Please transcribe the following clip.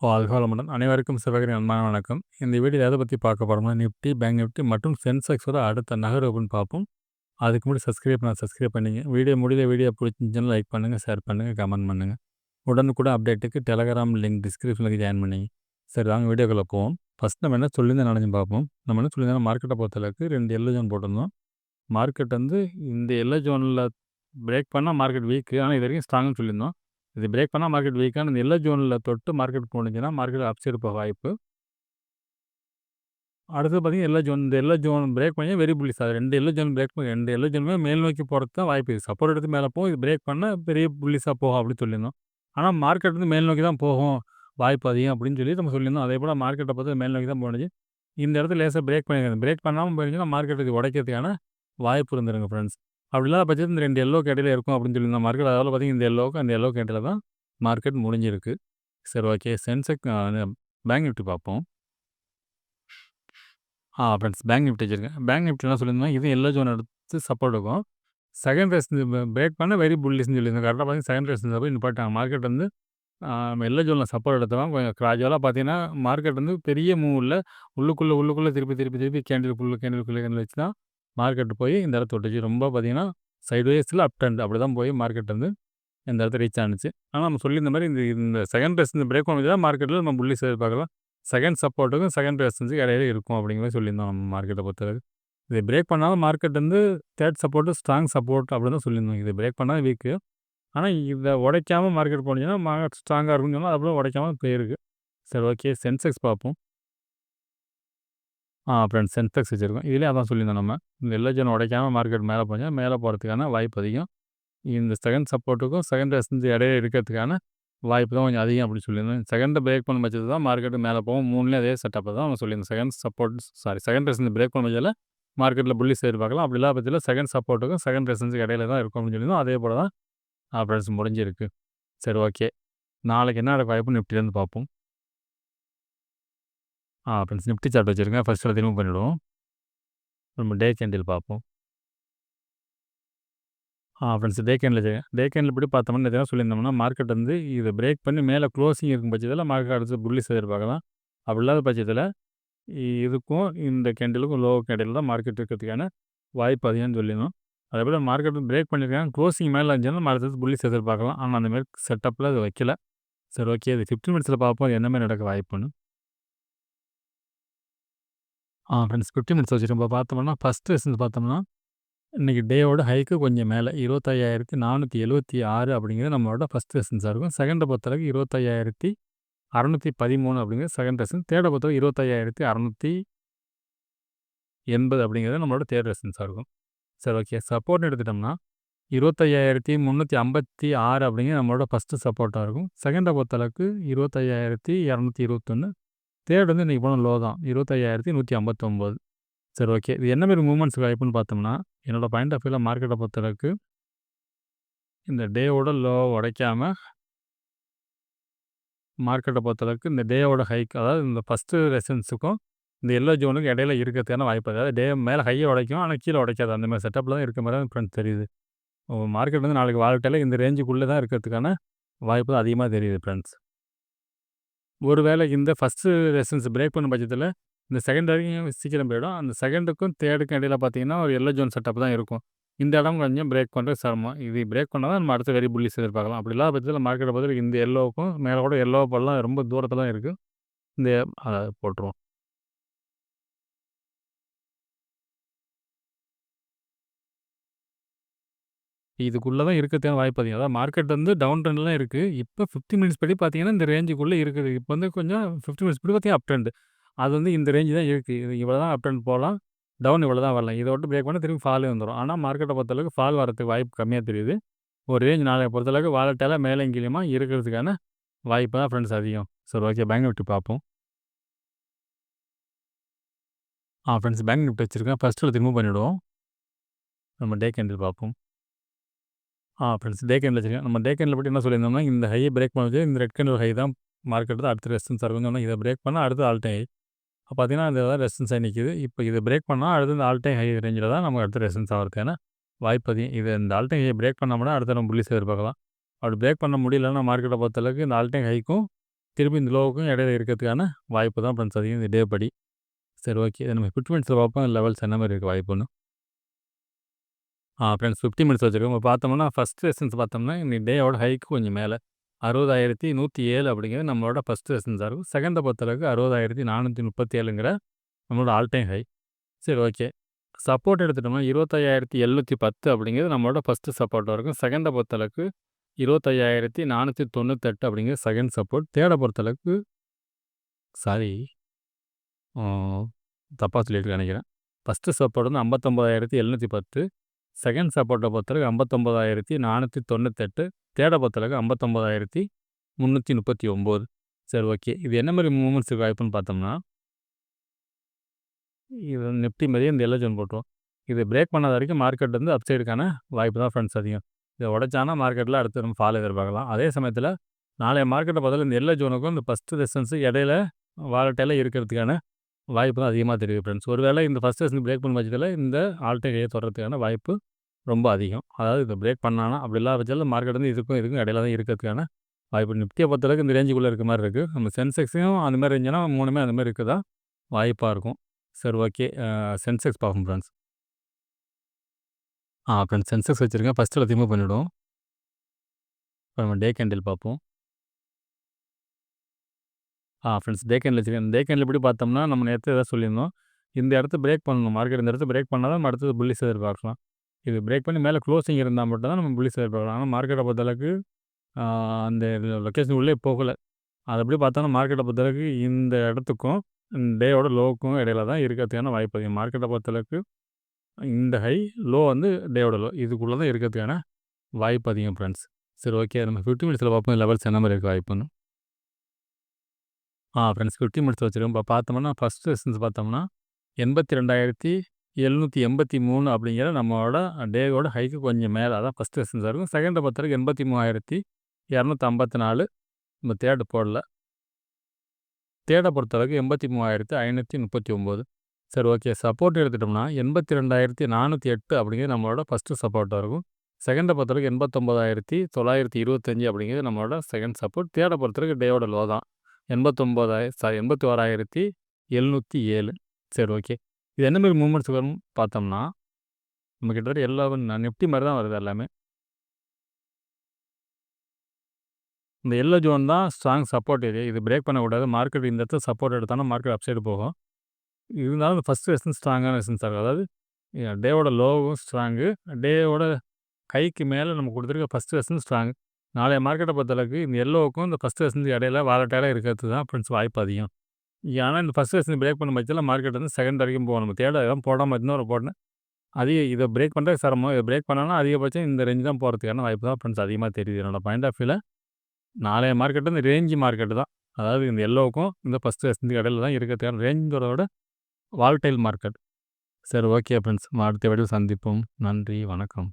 வாழ்க வளமுடன். அனைவருக்கும் சிவகரின் அன்பான வணக்கம். இந்த வீடியோல எத பத்தி பார்க்க போறோம்னா, நிஃப்டி, பேங்க் நிஃப்டி மற்றும் சென்செக்ஸோட அடுத்த நகர்வுன்னு பார்ப்போம். அதுக்கு முன்னாடி சப்ஸ்கிரைப் பண்ணிங்க. வீடியோ பிடிச்சிருந்துச்சுன்னா லைக் பண்ணுங்க, ஷேர் பண்ணுங்க, கமெண்ட் பண்ணுங்க. உடனுக்குடன் அப்டேட்டுக்கு டெலகிராம் லிங்க் டிஸ்கிரிப்ஷன்ல ஜாயின் பண்ணிங்க. சரி வாங்க வீடியோக்குள்ள போவோம். ஃபர்ஸ்ட் நம்ம என்ன சொல்லியிருந்தோம் நடந்து பார்ப்போம். நம்ம என்ன சொல்லியிருந்தோம் மார்க்கெட்ட பொறுத்தளவுக்கு 2 எல்லோ ஜோன் போட்டிருந்தோம். மார்க்கெட் வந்து இந்த எல்லோ ஜோன்ல பிரேக் பண்ணா மார்க்கெட் வீக். ஆனா இதுவரைக்கும் ஸ்ட்ராங்னு சொல்லியிருந்தோம். இது பிரேக் பண்ணா மார்க்கெட் வீக்கான இந்த எல்லோ ஜோன்ல தொட்டு மார்க்கெட் போனுச்சுன்னா மார்க்கெட் அப் சைடு போக வாய்ப்பு. அடுத்து பார்த்தீங்கன்னா இந்த எல்லோ ஜோன் பிரேக் பண்ணி வெரி புல்லிஷ். அது 2 எல்லோ ஜோன் பிரேக் பண்ணி 2 எல்லோ ஜோனுமே மேல் நோக்கி போறதுக்கு தான் வாய்ப்பு இருக்குது. சப்போர்ட் எடுத்து மேலே போகும். இது பிரேக் பண்ணா பெரிய புல்லிஷாக போகும் அப்படின்னு சொல்லியிருந்தோம். ஆனால் மார்க்கெட் வந்து மேல் நோக்கி தான் போகும் வாய்ப்பு அதிகம் அப்படின்னு சொல்லி நம்ம சொல்லியிருந்தோம். அதே போல் மார்க்கெட்டை பார்த்து மேல் நோக்கி தான் போனுச்சு. இந்த இடத்துல லேசாக பிரேக் பண்ணியிருக்காங்க. பிரேக் பண்ணாமல் போயிருந்துச்சுன்னா மார்க்கெட் இது உடைக்கிறதுக்கான வாய்ப்பு இருந்துருங்க ஃப்ரெண்ட்ஸ். அப்படி இல்லாத பட்சத்தில் இந்த 2 எல்லோக்கு இடையில இருக்கும் அப்படின்னு சொல்லியிருந்தோம் மார்க்கெட். அதாவது பார்த்தீங்கன்னா இந்த எல்லோவுக்கு அந்த எல்லோக்கு இடையில தான் மார்க்கெட் முடிஞ்சிருக்கு. சரி ஓகே. பேங்க் நிஃப்டி பார்ப்போம். ஃப்ரெண்ட்ஸ் பேங்க் நிஃப்டி வச்சிருக்கேன். பேங்க் நிஃப்டி என்ன சொல்லியிருந்தோம், இது எல்லோ ஜோன் எடுத்து சப்போர்ட் இருக்கும். செகண்ட் ரேஸ் பிரேக் பண்ண வெரி புல்லிஷ்னு சொல்லியிருந்தோம். கரெக்டாக பார்த்தீங்கன்னா செகண்ட் ரேஸ் போய் நிப்பாட்டாங்க. மார்க்கெட் வந்து எல்லோ ஜோனில் சப்போர்ட் எடுத்தவங்க கொஞ்சம் கிராஜுவலாக பார்த்தீங்கன்னா மார்க்கெட் வந்து பெரிய மூவ் இல்லை. உள்ளுக்குள்ளே திருப்பி கேண்டில் வச்சு தான் மார்க்கெட் போய் இந்த இடத்த தொட்டுச்சு. ரொம்ப பார்த்தீங்கன்னா சைட்வேஸில் அப் ட்ரெண்ட் அப்படி தான் போய் மார்க்கெட் வந்து இந்த இடத்துல ரீச் ஆனுச்சு. ஆனால் நம்ம சொல்லியிருந்த மாதிரி இந்த செகண்ட் ரேஸ் பிரேக் பண்ணி தான் மார்க்கெட்டில் நம்ம புல்லிஷ் எதிர்பார்க்கலாம். செகண்ட் சப்போர்ட்டுக்கும் செகண்ட் ரெசிஸ்டன்ஸுக்கும் இடையில இருக்கும் அப்படிங்கிற மாதிரி சொல்லியிருந்தோம் நம்ம மார்க்கெட்டை பொறுத்தவரைக்கும். இது பிரேக் பண்ணாலும் மார்க்கெட் வந்து தேர்ட் சப்போர்ட்டு ஸ்ட்ராங் சப்போர்ட் அப்படின்னு தான் சொல்லியிருந்தோம். இது பிரேக் பண்ணால் வீக்கு. ஆனால் இதை உடைக்காமல் மார்க்கெட் போனீங்கன்னா மார்க்கெட் ஸ்ட்ராங்காக இருக்குன்னு சொன்னால் அதுபோல் உடைக்காமல் போயிருக்கு. சரி ஓகே. சென்செக்ஸ் பார்ப்போம். ஃப்ரெண்ட்ஸ் சென்செக்ஸ் வச்சுருக்கோம். இதுலேயே அதான் சொல்லியிருந்தோம் நம்ம. இந்த எல்லோ ஜோன் உடைக்காமல் மார்க்கெட் மேலே போனால் மேலே போகிறதுக்கான வாய்ப்பு அதிகம். இந்த செகண்ட் சப்போர்ட்டுக்கும் செகண்ட் ரெசிஸ்டன்ஸ் இடையில இருக்கிறதுக்கான வாய்ப்பு தான் கொஞ்சம் அதிகம் அப்படின்னு சொல்லியிருந்தேன். செகண்டை பிரேக் பண்ண பட்சத்தில் தான் மார்க்கெட்டு மேலே போகும். 3லேயும் அதே செட்டப்பில் தான் நம்ம சொல்லியிருந்தோம். செகண்ட் ரெசிஸ்டன்ஸ் பிரேக் பண்ண பட்சத்தில் மார்க்கெட்டில் புல்லிஷ் எதிர்பார்க்கலாம். அப்படி இல்லாத பட்சத்தில் செகண்ட் சப்போர்ட்டுக்கும் செகண்ட் ரெசிஸ்டன்ஸுக்கு இடையில தான் இருக்கும் அப்படின்னு சொல்லியிருந்தோம். அதே போல் தான் ஃப்ரெண்ட்ஸ் முடிஞ்சிருக்கு. சரி ஓகே. நாளைக்கு என்ன நடக்க வாய்ப்பு நிஃப்டிலேருந்து பார்ப்போம். ஃப்ரெண்ட்ஸ் நிஃப்டி சார்ட் வச்சுருக்கேன். ஃபர்ஸ்ட் ரிமூவ் பண்ணிவிடுவோம். நம்ம டே கேண்டில் பார்ப்போம். ஃப்ரெண்ட்ஸ் டே கேண்டில் படி பார்த்தோம்னா எதாவது சொல்லியிருந்தோம்னா மார்க்கெட் வந்து இதை பிரேக் பண்ணி மேலே க்ளோசிங் இருக்கும் பட்சத்தில் மார்க்கெட் அடுத்து புல்லிஷ் எதிர்பார்க்கலாம். அப்படி இல்லாத பட்சத்தில் இதுக்கும் இந்த கேண்டிலுக்கும் லோ கேண்டில் தான் மார்க்கெட் இருக்கிறதுக்கான வாய்ப்பு அதிகம்னு சொல்லிடணும். அதே போல் மார்க்கெட் பிரேக் பண்ணியிருக்காங்க. க்ளோசிங் மேலே இருந்துச்சுன்னா மார்க்கெட் புல்லிஷ் எதிர்பார்க்கலாம். ஆனால் அந்த மாதிரி செட்டப்பில் அது வைக்கல. சரி ஓகே. இது 15 மினிட்ஸில் பார்ப்போம் என்ன மாதிரி நடக்க வாய்ப்புன்னு. ஃப்ரெண்ட்ஸ் 15 மினிட்ஸ் வச்சுட்டு இப்போ பார்த்தோம்னா ஃபஸ்ட் ரெசிஸ்டன்ஸ் பார்த்தோம்னா இன்றைக்கி டேவோட ஹைக்கு கொஞ்சம் மேலே 25,476 அப்படிங்கிறது நம்மளோட ஃபஸ்ட் ரெசிஸ்டன்ஸாக இருக்கும். செகண்டை பொறுத்தளவுக்கு 25,613 அப்படிங்கிறது செகண்ட் ரெசிஸ்டன்ஸ். தேர்டை பொறுத்தவரைக்கும் 25,680 அப்படிங்கிறது நம்மளோட தேர்ட் ரெசிஸ்டன்ஸாக இருக்கும். சரி ஓகே. சப்போர்ட்னு எடுத்துட்டோம்னா 25,356 அப்படிங்கிறது நம்மளோட ஃபஸ்ட்டு சப்போர்ட்டாக இருக்கும். செகண்டை பொறுத்தளவுக்கு 25,221. தேர்ட் வந்து இன்றைக்கி போன லோ தான் 25,159. சரி ஓகே. இது என்ன மாதிரி மூவ்மெண்ட்ஸ் வாய்ப்புன்னு பார்த்தோம்னா என்னோடய பாயிண்ட் ஆஃப் வியூவில் மார்க்கெட்டை பொறுத்தளவுக்கு இந்த டேவோட லோவை உடைக்காமல் மார்க்கெட்டை பொறுத்தளவுக்கு இந்த டேவோட ஹைக் அதாவது இந்த ஃபஸ்ட்டு ரெசிஸ்டன்ஸுக்கும் இந்த எல்லோ ஜோனுக்கு இடையில இருக்கிறதுக்கான வாய்ப்பு. அதாவது டே மேலே ஹையை உடைக்கும் ஆனால் கீழே உடைக்காது. அந்த மாதிரி செட்டப்பில் தான் இருக்க மாதிரி தான் ஃப்ரெண்ட்ஸ் தெரியுது. மார்க்கெட் வந்து நாளைக்கு வாலட்டைல இந்த ரேஞ்சுக்குள்ளே தான் இருக்கிறதுக்கான வாய்ப்பு தான் அதிகமாக தெரியுது ஃப்ரெண்ட்ஸ். ஒருவேளை இந்த ஃபஸ்ட்டு ரெசிஸ்டன்ஸ் பிரேக் பண்ணும் பட்சத்தில் இந்த செகண்ட் வரைக்கும் சீக்கிரம் போயிடும். அந்த செகண்டுக்கும் தேர்டுக்கும் இடையில பார்த்தீங்கன்னா ஒரு எல்லோ ஜோன் செட்டப் தான் இருக்கும். இந்த இடம் கொஞ்சம் பிரேக் பண்ணுறது சிரமம். இது பிரேக் பண்ணால் தான் நம்ம அடுத்த வெரி புல்லிஷ் எதிர்பார்க்கலாம். அப்படி இல்லாத பட்சத்தில் மார்க்கெட்டை பொறுத்தவரைக்கும் இந்த எல்லோவுக்கும் மேலே கூட எல்லோ பல்லாம் ரொம்ப தூரத்தில் தான் இருக்குது. இந்த அதை போட்டுருவோம். இதுக்குள்ளே தான் இருக்கிறதுக்கான வாய்ப்பு அதிகம். அதாவது மார்க்கெட் வந்து டவுன் ட்ரெண்டில் தான் இருக்குது. இப்போ 15 மினிட்ஸ் படி பார்த்தீங்கன்னா இந்த ரேஞ்சுக்குள்ளே இருக்குது. இப்போ வந்து கொஞ்சம் 15 மினிட்ஸ் படி பார்த்தீங்கன்னா அப் ட்ரெண்ட். அது வந்து இந்த ரேஞ்சு தான் இருக்குது. இது இவ்வளோ தான் அப் ட்ரெண்ட் போகலாம். டவுன் இவ்வளோ தான் வரலாம். இதை விட்டு பிரேக் பண்ணால் திரும்பி ஃபாலே வந்துடும். ஆனால் மார்க்கெட்டை பொறுத்தளவுக்கு ஃபால் வரதுக்கு வாய்ப்பு கம்மியாக தெரியுது. ஒரு ரேஞ்ச் நாளைய பொறுத்தளவுக்கு வாலட்டைலாக மேலே கீழேயுமா இருக்கிறதுக்கான வாய்ப்பு தான் ஃப்ரெண்ட்ஸ் அதிகம். சரி ஓகே. பேங்க் நிஃப்டி பார்ப்போம். ஃப்ரெண்ட்ஸ் பேங்க் நிஃப்டி வச்சுருக்கேன். ஃபஸ்ட்டு ரிமூவ் பண்ணிவிடுவோம். நம்ம டே கேண்டில் பார்ப்போம். ஃப்ரெண்ட்ஸ் டே கேண்டில் வச்சுருக்கேன். நம்ம டே கேண்டில் பற்றி என்ன சொல்லியிருந்தோம்னா இந்த ஹையை பிரேக் பண்ணி இந்த ரெட் கேண்டில் ஹை தான் மார்க்கெட் தான் அடுத்த ரெசிஸ்டன்ஸாக இருக்கும்னு சொன்னால் இதை பிரேக் பண்ணால் அடுத்து ஆல் டைம் ஹை. பார்த்தீங்கன்னா இது தான் ரெசிஸ்டன்ஸாக நிற்கிது. இப்போ இதை பிரேக் பண்ணால் அடுத்து இந்த ஆல் டைம் ஹை ரேஞ்சில் தான் நமக்கு அடுத்த ரெசிஸ்டன்ஸ் ஆகிறதுக்கான வாய்ப்பு அதிகம். இது இந்த ஆல் டைம் ஹை பிரேக் பண்ணோம்னா அடுத்த நம்ம புல்லிஷ் எதிர்பார்க்கலாம். அப்படி பிரேக் பண்ண முடியலன்னா மார்க்கெட்டை பொறுத்தளவுக்கு இந்த ஆல் டைம் ஹைக்கும் திரும்பி இந்த லோவுக்கும் இடையில இருக்கிறதுக்கான வாய்ப்பு தான் ஃப்ரெண்ட்ஸ் அதிகம் இந்த டே படி. சரி ஓகே. இதை நம்ம 50 மினிட்ஸில் பார்ப்போம் லெவல்ஸ் என்ன மாதிரி இருக்குது வாய்ப்புன்னு. ஃப்ரெண்ட்ஸ் 50 மினிட்ஸ் வச்சுருக்கோம். இப்போ பார்த்தோம்னா ஃபஸ்ட் ரெசிஸ்டன்ஸ் பார்த்தோம்னா இன்னைக்கு டேயோட ஹைக்கு கொஞ்சம் மேலே 60,107 அப்படிங்கிறது நம்மளோட ஃபஸ்ட் ரெசிஸ்டன்ஸாக இருக்கும். செகண்டை பொறுத்தளவுக்கு 60,437ங்கிற நம்மளோட ஆல் டைம் ஹை. சரி ஓகே. சப்போர்ட் எடுத்துட்டோம்னா 25,710 அப்படிங்கிறது நம்மளோட ஃபஸ்ட்டு சப்போர்ட்டாக இருக்கும். செகண்டை பொறுத்தளவுக்கு 25,498 அப்படிங்கிறது செகண்ட் சப்போர்ட். தேர்டை பொறுத்தளவுக்கு சாரி தப்பாக சொல்லிட்டு நினைக்கிறேன். ஃபஸ்ட்டு சப்போர்ட் வந்து 59,710. செகண்ட் சப்போர்ட்டை பொறுத்தளவுக்கு 59,498. தேர்டை பொறுத்தளவுக்கு 59,339. சரி ஓகே. இது என்ன மாதிரி மூவ்மெண்ட்ஸுக்கு வாய்ப்புன்னு பார்த்தோம்னா, இது நிஃப்டி மாதிரியே இந்த எல்லோ ஜோன் போட்டுரும். இது பிரேக் பண்ணாத வரைக்கும் மார்க்கெட் வந்து அப்சைடுக்கான வாய்ப்பு தான் ஃப்ரெண்ட்ஸ் அதிகம். இதை உடைச்சானா மார்க்கெட்டில் அடுத்து நம்ம ஃபால் எதிர்பார்க்கலாம். அதே சமயத்தில் நாளைய மார்க்கெட்டை பார்த்தாலும் இந்த எல்லோ ஜோனுக்கும் இந்த ஃபஸ்ட்டு ரெசிஸ்டன்ஸு இடையில வாலட்டைலாக இருக்கிறதுக்கான வாய்ப்பு தான் அதிகமாக தெரியுது ஃப்ரெண்ட்ஸ். ஒருவேளை இந்த ஃபஸ்ட் ரெசிஸ்டன்ஸ் பிரேக் பண்ண பட்சத்தில் இந்த ஆல்டை கையை தொடர்றதுக்கான வாய்ப்பு ரொம்ப அதிகம். அதாவது இதை பிரேக் பண்ணானா அப்படி இல்லாத பட்சத்தில் மார்க்கெட் வந்து இதுக்கும் இடையில தான் இருக்கிறதுக்கான வாய்ப்பு. நிஃப்டியை பொறுத்தளவுக்கு இந்த ரேஞ்சுக்குள்ளே இருக்க மாதிரி இருக்குது. நம்ம சென்செக்ஸையும் அந்த மாதிரி இருந்துச்சுன்னா மூணுமே அந்த மாதிரி இருக்குதா வாய்ப்பாக இருக்கும். சரி ஓகே. சென்செக்ஸ் பார்ப்போம் ஃப்ரெண்ட்ஸ். ஃப்ரெண்ட்ஸ் சென்செக்ஸ் வச்சுருக்கேன். ஃபஸ்ட்டு எல்லாத்தையுமே பண்ணிவிடுவோம். இப்போ நம்ம டே கேண்டில் பார்ப்போம். ஃப்ரெண்ட்ஸ் டே கேண்டில் வச்சுருக்கேன். டே கேண்டில் எப்படி பார்த்தோம்னா நம்ம நேற்று எதாவது சொல்லியிருந்தோம். இந்த இடத்த பிரேக் பண்ணணும். மார்க்கெட் இந்த இடத்த பிரேக் பண்ணால் தான் நம்ம அடுத்தது புல்லிஷ் எதிர்பார்க்கலாம். இது பிரேக் பண்ணி மேலே க்ளோசிங் இருந்தால் மட்டும் தான் நம்ம புல்லிஷ் எதிர்பார்க்கலாம். ஆனால் மார்க்கெட்டை பொறுத்தளவுக்கு அந்த லொக்கேஷன் உள்ளே போகலை. அது எப்படி பார்த்தோம்னா மார்க்கெட்டை பொறுத்தளவுக்கு இந்த இடத்துக்கும் டேயோட லோவுக்கும் இடையில தான் இருக்கிறதுக்கான வாய்ப்பு அதிகம். மார்க்கெட்டை பொறுத்தளவுக்கு இந்த ஹை லோ வந்து டேயோட லோ இதுக்குள்ளே தான் இருக்கிறதுக்கான வாய்ப்பு அதிகம் ஃப்ரெண்ட்ஸ். சரி ஓகே. நம்ம 50 மினிட்ஸில் பார்ப்போம் லெவல்ஸ் என்ன மாதிரி இருக்குது வாய்ப்புன்னு. ஃப்ரெண்ட்ஸ் 50 மினிட்ஸ் வச்சுருக்கோம். இப்போ பார்த்தோம்னா ஃபஸ்ட் ரெசிஸ்டன்ஸ் பார்த்தோம்னா 82,783 அப்படிங்கிற நம்மளோட டேயோட ஹைக்கு கொஞ்சம் மேலே அதான் ஃபஸ்ட் ரெசிஸ்டன்ஸாக இருக்கும். செகண்டை பொறுத்தவரைக்கும் 83,254. நம்ம தேர்டு போடல. தேர்டை பொறுத்தளவுக்கு 83,539. சரி ஓகே. சப்போர்ட் எடுத்துட்டோம்னா 82,408 அப்படிங்கிறது நம்மளோட ஃபஸ்ட்டு சப்போர்ட்டாக இருக்கும். செகண்டை பொறுத்தவரைக்கும் 89,925 அப்படிங்கிறது நம்மளோட செகண்ட் சப்போர்ட். தேர்டை பொறுத்தவரைக்கும் டேயோட லோ தான் 81,707. சரி ஓகே. இது என்ன மாதிரி மூவ்மெண்ட்ஸ் வரும்னு பார்த்தோம்னா நம்ம கிட்டத்தட்ட எல்லாமே நிஃப்டி மாதிரி தான் வருது எல்லாமே. இந்த எல்லோ ஜோன் தான் ஸ்ட்ராங் சப்போர்ட் ஏரியா. இது பிரேக் பண்ணக்கூடாது. மார்க்கெட் இந்த இடத்துல சப்போர்ட் எடுத்தாலும் மார்க்கெட் அப்சைடு போகும். இருந்தாலும் ஃபஸ்ட்டு ரெசிஸ்டன்ஸ் ஸ்ட்ராங்கான ரெசிஸ்டன்ஸாக இருக்கும். அதாவது டேவோட லோவும் ஸ்ட்ராங்கு, டேவோட கைக்கு மேலே நம்ம கொடுத்துருக்க ஃபஸ்ட்டு ரெசிஸ்டன்ஸ் ஸ்ட்ராங். நாளைய மார்க்கெட்டை பொறுத்தளவுக்கு இந்த எல்லோவுக்கும் இந்த ஃபஸ்ட்டு ரெசிஸ்டன்ஸ் இடையில வாலட்டைலாக இருக்கிறது தான் ஃப்ரெண்ட்ஸ் வாய்ப்பு அதிகம். ஆனால் இந்த ஃபஸ்ட் ரெசிஸ்டன்ஸ் பிரேக் பண்ண பட்சத்தில் மார்க்கெட் வந்து செகண்ட் வரைக்கும் போகும். நம்ம தேர்ட் எதாவது போடாமல் இன்னொரு போடணும். இதை பிரேக் பண்ணுறது சிரமம். இதை பிரேக் பண்ணாலும் அதிகபட்சம் இந்த ரேஞ்ச் தான் போகிறதுக்கான வாய்ப்பு தான் ஃப்ரெண்ட்ஸ் அதிகமாக தெரியுது. என்னோட பாயிண்ட் ஆஃப் வியூவில் நாளைய மார்க்கெட்டு இந்த ரேஞ்சு மார்க்கெட்டு தான். அதாவது இந்த எல்லோவுக்கும் இந்த ஃபஸ்ட்டு ரெசிஸ்டன்ஸ் இடையில தான் இருக்கிறதுக்கான ரேஞ்சுங்கிறதோட வால்டைல் மார்க்கெட். சரி ஓகே ஃப்ரெண்ட்ஸ். அடுத்த வீடியோவில் சந்திப்போம். நன்றி, வணக்கம்.